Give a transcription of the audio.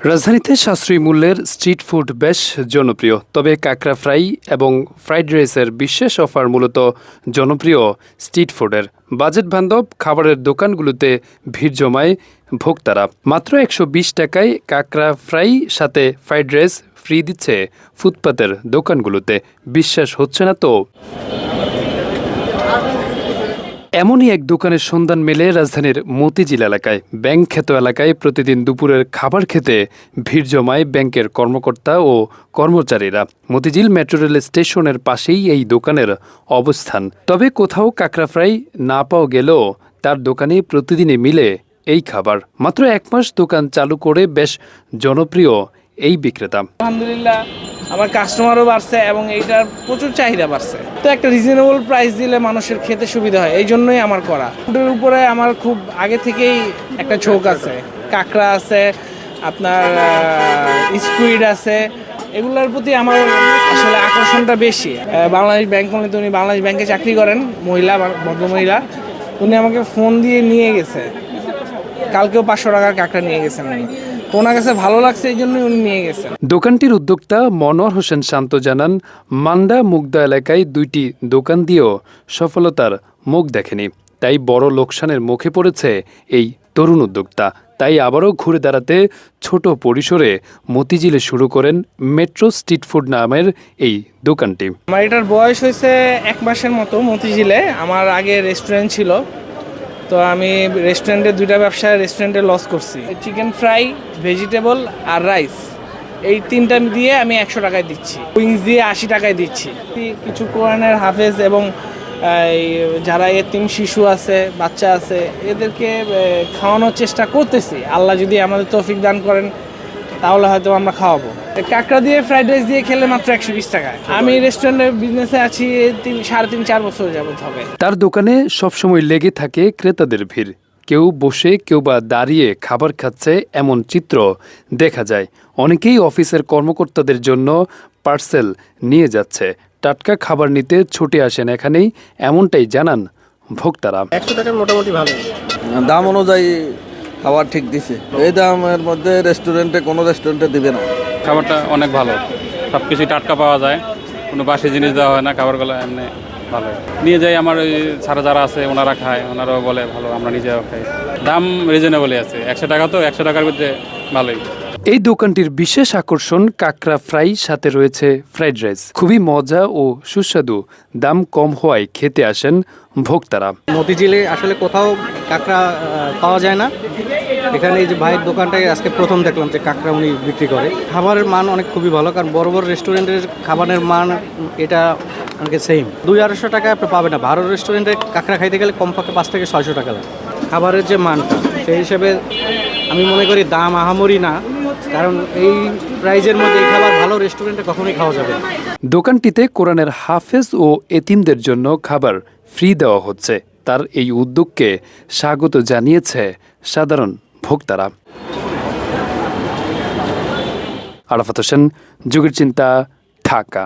রাজধানীতে সাশ্রয়ী মূল্যের স্ট্রিট ফুড বেশ জনপ্রিয়, তবে কাঁকড়া ফ্রাই এবং ফ্রাইড রাইসের বিশেষ অফার মূলত জনপ্রিয় স্ট্রিট ফুডের। বাজেট বান্ধব খাবারের দোকানগুলোতে ভিড় জমায় ভোক্তারা। মাত্র ১২০ টাকায় কাঁকড়া ফ্রাই সাথে ফ্রাইড রাইস ফ্রি দিচ্ছে ফুটপাতের দোকানগুলোতে। বিশ্বাস হচ্ছে না তো? এমনই এক দোকানের সন্ধান মেলে রাজধানীর মতিঝিল এলাকায়। ব্যাংক খ্যাত এলাকায় প্রতিদিন দুপুরের খাবার খেতে ভিড় জমায় ব্যাংকের কর্মকর্তা ও কর্মচারীরা। মতিঝিল মেট্রো রেল স্টেশনের পাশেই এই দোকানের অবস্থান। তবে কোথাও কাঁকড়া ফ্রাই না পাওয়া গেলেও তার দোকানে প্রতিদিনই মিলে এই খাবার। মাত্র ১ মাস দোকান চালু করে বেশ জনপ্রিয় এই বিক্রেতা। আলহামদুলিল্লাহ, আমার কাস্টমারও বাড়ছে এবং এইটার প্রচুর চাহিদা বাড়ছে। তো একটা রিজনেবল প্রাইস দিলে মানুষের খেতে সুবিধা হয়, এই জন্যই আমার করা। ফুডের উপরে আমার খুব আগে থেকেই একটা ঝোঁক আছে। কাঁকড়া আছে, আপনার স্কুইড আছে, এগুলোর প্রতি আমার আসলে আকর্ষণটা বেশি। বাংলাদেশ ব্যাংক, উনি বাংলাদেশ ব্যাংকে চাকরি করেন, মহিলা, ভদ্রমহিলা। উনি আমাকে ফোন দিয়ে নিয়ে গেছে, কালকেও ৫০০ টাকার কাঁকড়া নিয়ে গেছেন উনি। ওনার কাছে ভালো লাগছে, এই জন্যই উনি নিয়ে গেছেন। দোকানটির উদ্যোক্তা মনোয়ার হোসেন শান্ত জানান, মান্ডা মুগদা এলাকায় ২টি দোকান দিয়েও সফলতার মুখ দেখেনি, তাই বড় লোকসানের মুখে পড়েছে এই তরুণ উদ্যোক্তা। তাই আবারও ঘুরে দাঁড়াতে ছোট পরিসরে মতিঝিলে শুরু করেন মেট্রো স্ট্রিট ফুড নামের এই দোকানটি। আমার এটার বয়স হয়েছে ১ মাসের মতো মতিঝিলে। আমার আগে রেস্টুরেন্ট ছিল, তো আমি রেস্টুরেন্টে 2টা ব্যবসায় রেস্টুরেন্টে লস করছি। চিকেন ফ্রাই, ভেজিটেবল আর রাইস, এই 3টা দিয়ে আমি ১০০ টাকায় দিচ্ছি। উইংস দিয়ে ৮০ টাকায় দিচ্ছি। কিছু কোরআনের হাফেজ এবং যারা এতিম শিশু আছে, বাচ্চা আছে, এদেরকে খাওয়ানোর চেষ্টা করতেছি। আল্লাহ যদি আমাদের তৌফিক দান করেন তাহলে হয়তো আমরা খাওয়াবো। কাঁকড়া দিয়ে ফ্রাইড রাইস দিয়ে খেলে মাত্র ১২০ টাকায়। আমি রেস্টুরেন্টের বিজনেসে আছি 3.5-4 বছর যাবত হবে। তার দোকানে সবসময় লেগে থাকে ক্রেতাদের ভিড়। কেউ বসে, কেউ বা দাঁড়িয়ে খাবার খাচ্ছে, এমন চিত্র দেখা যায়। অনেকেই অফিসের কর্মকর্তাদের জন্য পার্সেল নিয়ে যাচ্ছে। টাটকা খাবার নিতে ছুটে আসেন এখানেই, এমনটাই জানান ভোক্তারা। ১০০ টাকার মোটামুটি ভালো দাম অনুযায়ী খাবার ঠিক দিছে। এই দামের মধ্যে কোনো রেস্টুরেন্টে দিবে না। খাবারটা অনেক ভালো, সব কিছুই টাটকা পাওয়া যায়, কোনো বাসি জিনিস দেওয়া হয় না। খাবারগুলো এমনি ভালো নিয়ে যাই। আমার ওই ছাড়া যারা আছে ওনারা খায়, ওনারাও বলে ভালো, আমরা নিজেও খাই। দাম রিজনেবলই আছে, ১০০ টাকা তো ১০০ টাকার মধ্যে ভালোই। এই দোকানটির বিশেষ আকর্ষণ কাঁকড়া ফ্রাই, সাথে রয়েছে ফ্রাইড রাইস। খুবই মজা ও সুস্বাদু, দাম কম হওয়ায় খেতে আসেন ভোক্তারা। মতিঝিলে আসলে কোথাও কাঁকড়া পাওয়া যায় না। এখানে এই যে ভাইয়ের দোকানটায় আজকে প্রথম দেখলাম যে কাঁকড়া উনি বিক্রি করে। খাবারের মান অনেক খুবই ভালো, কারণ বড় বড় রেস্টুরেন্টের খাবারের মান এটা অনেক সেম। ২-২৫০ টাকায় আপনি পাবেন না। ভালো রেস্টুরেন্টে কাঁকড়া খাইতে গেলে কমপক্ষে ৫ থেকে ৬০০ টাকা লাগে। খাবারের যে মানটা, সেই হিসেবে আমি মনে করি দাম আহামরি না, কারণ এই প্রাইজের মধ্যে এই খাবার ভালো রেস্টুরেন্টে কখনোই খাওয়া যাবে না। দোকানটিতে কোরআনের হাফেজ ও এতিমদের জন্য খাবার ফ্রি দেওয়া হচ্ছে। তার এই উদ্যোগকে স্বাগত জানিয়েছে সাধারণ ভোক্তারা। আরাফাত হোসেন, যুগের চিন্তা, ঢাকা।